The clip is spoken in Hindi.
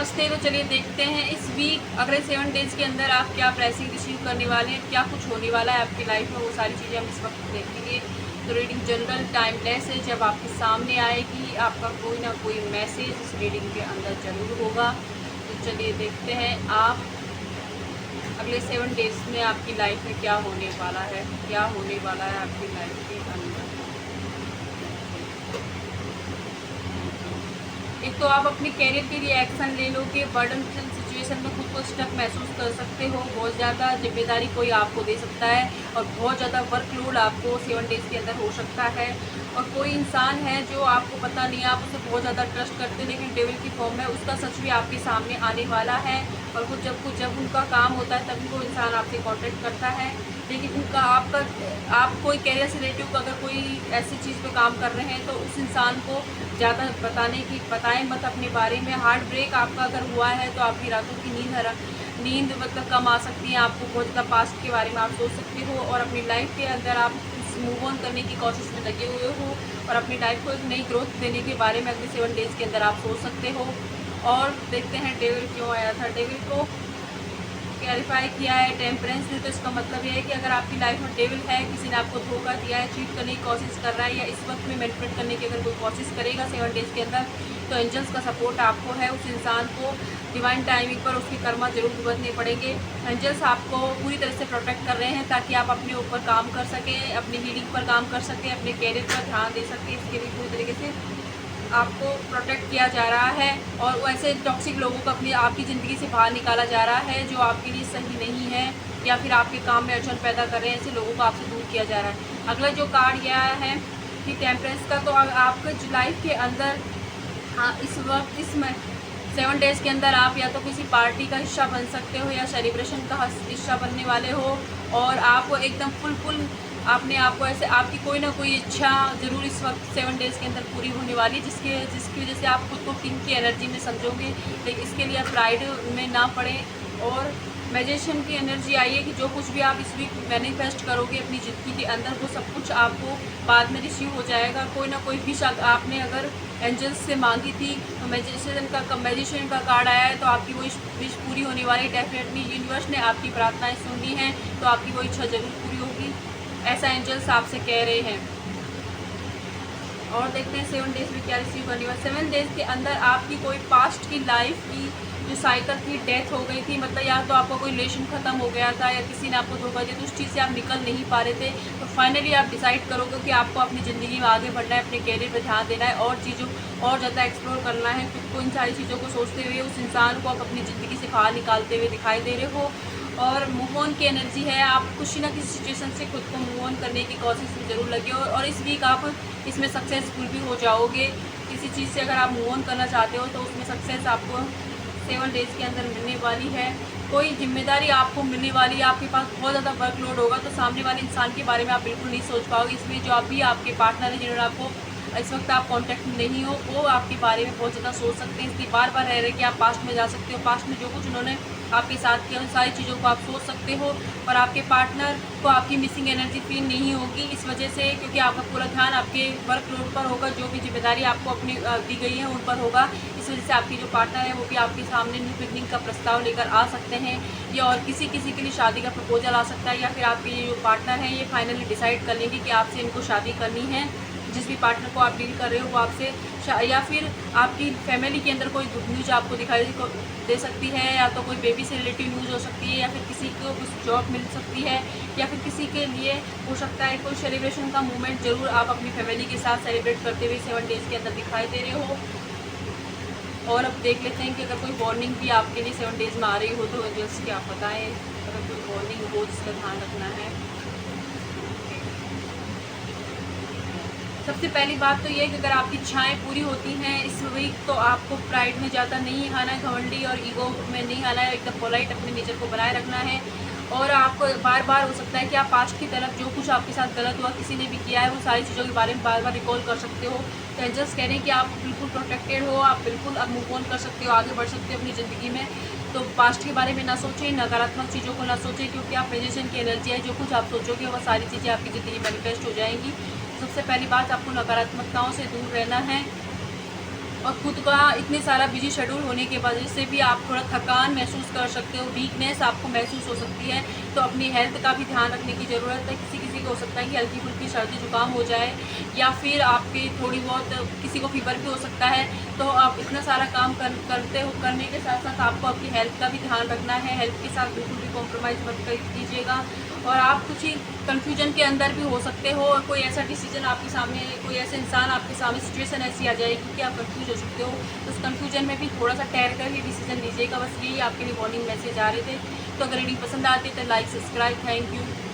नमस्ते। तो चलिए देखते हैं इस वीक अगले 7 डेज़ के अंदर आप क्या ब्लेसिंग रिसीव करने वाले हैं, क्या कुछ होने वाला है आपकी लाइफ में, वो सारी चीज़ें हम इस वक्त देखेंगे। तो रीडिंग जनरल टाइमलेस है, जब आपके सामने आएगी आपका कोई ना कोई मैसेज इस रीडिंग के अंदर ज़रूर होगा। तो चलिए देखते हैं आप अगले 7 डेज़ में आपकी लाइफ में क्या होने वाला है, क्या होने वाला है आपकी लाइफ के अंदर। एक तो आप अपने कैरियर के लिए एक्शन ले लोगे, बर्डन सिचुएशन में खुद को स्टक महसूस कर सकते हो, बहुत ज़्यादा जिम्मेदारी कोई आपको दे सकता है और बहुत ज़्यादा वर्कलोड आपको 7 डेज़ के अंदर हो सकता है। और कोई इंसान है जो आपको पता नहीं है, आप उसे बहुत ज़्यादा ट्रस्ट करते हैं, लेकिन डेविल की फॉर्म में उसका सच भी आपके सामने आने वाला है। और वो जब उनका काम होता है तभी वो इंसान आपसे कॉन्टेक्ट करता है, लेकिन उनका आप कोई कैरियर से रिलेटिव का अगर कोई ऐसी चीज़ पे काम कर रहे हैं तो उस इंसान को ज़्यादा बताएं मत अपने बारे में। हार्ट ब्रेक आपका अगर हुआ है तो आपकी रातों की नींद मतलब कम आ सकती है, आपको बहुत ज़्यादा पास्ट के बारे में आप सोच सकते हो और अपनी लाइफ के अंदर आप मूव ऑन करने की कोशिश में लगे हुए हो और अपनी लाइफ को एक नई ग्रोथ देने के बारे में अगले 7 डेज़ के अंदर आप सोच सकते हो। और देखते हैं डेविल क्यों आया था। डेविल को क्लैरिफाई किया है टेम्परेंस ने, तो इसका मतलब ये है कि अगर आपकी लाइफ में डेविल है, किसी ने आपको धोखा दिया है, चीट करने की कोशिश कर रहा है या इस वक्त में मैनिपुलेट करने की अगर कोई कोशिश करेगा 7 डेज़ के अंदर, तो एंजल्स का सपोर्ट आपको है। उस इंसान को डिवाइन टाइमिंग पर उसकी कर्मा जरूर भुगतने पड़ेंगे। एंजल्स आपको पूरी तरह से प्रोटेक्ट कर रहे हैं ताकि आप अपने ऊपर काम कर सकें, अपनी हीलिंग पर काम कर सकें, अपने कैरियर पर ध्यान दे सकें। इसके लिए पूरी तरीके से आपको प्रोटेक्ट किया जा रहा है और वैसे टॉक्सिक लोगों को अपनी आपकी ज़िंदगी से बाहर निकाला जा रहा है जो आपके लिए सही नहीं है या फिर आपके काम में अड़चन पैदा कर रहे हैं, ऐसे लोगों को आपसे दूर किया जा रहा है। अगला जो कार्ड यह है कि टेम्परेंस का, तो आपके लाइफ के अंदर इस वक्त इसमें 7 डेज़ के अंदर आप या तो किसी पार्टी का हिस्सा बन सकते हो या सेलिब्रेशन का हिस्सा बनने वाले हो और आप एकदम फुल अपने आप को ऐसे आपकी कोई ना कोई इच्छा ज़रूर इस वक्त 7 डेज़ के अंदर पूरी होने वाली है, जिसकी वजह से आप खुद को किंग की एनर्जी में समझोगे। लेकिन इसके लिए आप प्राइड में ना पड़ें और मैजिशियन की एनर्जी आई है कि जो कुछ भी आप इस वीक मैनिफेस्ट करोगे अपनी ज़िंदगी के अंदर, वो सब कुछ आपको बाद में रिसीव हो जाएगा। कोई ना कोई विश आपने अगर एंजल्स से मांगी थी तो मैजिशियन का कार्ड आया है, तो आपकी वो विश पूरी होने वाली। डेफिनेटली यूनिवर्स ने आपकी प्रार्थनाएं सुनी हैं, तो आपकी वो इच्छा ज़रूर पूरी होगी, ऐसा एंजल्स आपसे कह रहे हैं। और देखते हैं 7 डेज़ में क्या रिसीव करने वाला। 7 डेज़ के अंदर आपकी कोई पास्ट की लाइफ की जो साइकिल थी, डेथ हो गई थी, मतलब या तो आपका कोई रिलेशन ख़त्म हो गया था या किसी ने आपको धोखा दिया, तो उस चीज़ से आप निकल नहीं पा रहे थे, तो फाइनली आप डिसाइड करोगे कि आपको अपनी ज़िंदगी में आगे बढ़ना है, अपने कैरियर पर ध्यान देना है और चीज़ों और ज़्यादा एक्सप्लोर करना है खुद को। इन सारी चीज़ों को सोचते हुए उस इंसान को आप अपनी ज़िंदगी से बाहर निकालते हुए दिखाई दे रहे हो और मूव ऑन की एनर्जी है। आप किसी ना किसी सिचुएशन से खुद को मूव ऑन करने की कोशिश में ज़रूर लगे हो और इस वीक आप इसमें सक्सेसफुल भी हो जाओगे। किसी चीज़ से अगर आप मूव ऑन करना चाहते हो तो उसमें सक्सेस आपको 7 डेज़ के अंदर मिलने वाली है। कोई जिम्मेदारी आपको मिलने वाली है, आपके पास बहुत ज़्यादा वर्कलोड होगा, तो सामने वाले इंसान के बारे में आप बिल्कुल नहीं सोच पाओगे। इसलिए जो अभी आपके पार्टनर हैं जिन्होंने आपको इस वक्त आप कांटेक्ट में नहीं हो, वो आपके बारे में बहुत ज़्यादा सोच सकते हैं। इसलिए बार बार रह रहे कि आप पास्ट में जा सकते हो, पास्ट में जो कुछ उन्होंने आपके साथ किया उन सारी चीज़ों को आप सोच सकते हो और आपके पार्टनर को आपकी मिसिंग एनर्जी फील नहीं होगी इस वजह से, क्योंकि आपका पूरा ध्यान आपके वर्कलोड पर होगा, जो भी जिम्मेदारी आपको अपनी दी गई है उन पर होगा। इस वजह से आपकी जो पार्टनर है वो भी आपके सामने न्यू बिगनिंग का प्रस्ताव लेकर आ सकते हैं या और किसी के लिए शादी का प्रपोजल आ सकता है या फिर आपके जो पार्टनर हैं ये फाइनली डिसाइड कर लेंगे कि आपसे इनको शादी करनी है। जिस भी पार्टनर को आप डील कर रहे हो वो आपसे या फिर आपकी फैमिली के अंदर कोई गुड न्यूज़ आपको दिखाई दे सकती है, या तो कोई बेबी से रिलेटिव न्यूज़ हो सकती है या फिर किसी को कुछ जॉब मिल सकती है या फिर किसी के लिए हो सकता है कोई सेलिब्रेशन का मोमेंट ज़रूर आप अपनी फैमिली के साथ सेलिब्रेट करते हुए 7 डेज़ के अंदर दिखाई दे रहे हो। और अब देख लेते हैं कि अगर कोई वार्निंग भी आपके लिए 7 डेज़ में आ रही हो तो एंजल्स क्या बताएं, अगर कोई वार्निंग हो जिसका ध्यान रखना है। सबसे पहली बात तो ये है कि अगर आपकी इच्छाएं पूरी होती हैं इस वीक तो आपको प्राइड में ज़्यादा नहीं आना है, घमंडी और ईगो में नहीं आना है, एकदम पोलाइट अपने नेचर को बनाए रखना है। और आपको बार बार हो सकता है कि आप पास्ट की तरफ जो कुछ आपके साथ गलत हुआ, किसी ने भी किया है, वो सारी चीज़ों के बारे में बार बार रिकॉल कर सकते हो। तो एंजल्स कह रहे हैं कि आप बिल्कुल प्रोटेक्टेड हो, आप बिल्कुल अब मूव ऑन कर सकते हो, आगे बढ़ सकते हो अपनी ज़िंदगी में। तो पास्ट के बारे में ना सोचें, नकारात्मक चीज़ों को ना सोचें, क्योंकि आप मैजिशियन की एनर्जी है, जो कुछ आप सोचोगे वो सारी चीज़ें आपकी ज़िंदगी मैनिफेस्ट हो जाएंगी। सबसे पहली बात, आपको नकारात्मकताओं से दूर रहना है और खुद का इतने सारा बिजी शेड्यूल होने की वजह से भी आप थोड़ा थकान महसूस कर सकते हो, वीकनेस आपको महसूस हो सकती है। तो अपनी हेल्थ का भी ध्यान रखने की ज़रूरत है। किसी किसी को हो सकता है कि हल्की फुल्की सर्दी जुकाम हो जाए, या फिर आपकी थोड़ी बहुत किसी को फीवर भी हो सकता है। तो आप इतना सारा काम करने के साथ साथ आपको अपनी हेल्थ का भी ध्यान रखना है। हेल्थ के साथ बिल्कुल भी कॉम्प्रोमाइज़ मत कीजिएगा। और आप कुछ ही कन्फ्यूजन के अंदर भी हो सकते हो, और कोई ऐसा डिसीजन आपके सामने, कोई ऐसे इंसान आपके सामने, सिचुएशन ऐसी आ जाएगी कि आप कंफ्यूज हो सकते हो। तो उस कन्फ्यूजन में भी थोड़ा सा ठहर कर ही डिसीजन लीजिएगा। बस यही आपके लिए वार्निंग मैसेज आ रहे थे। तो अगर रीडिंग पसंद आती है तो लाइक, सब्सक्राइब। Thank you.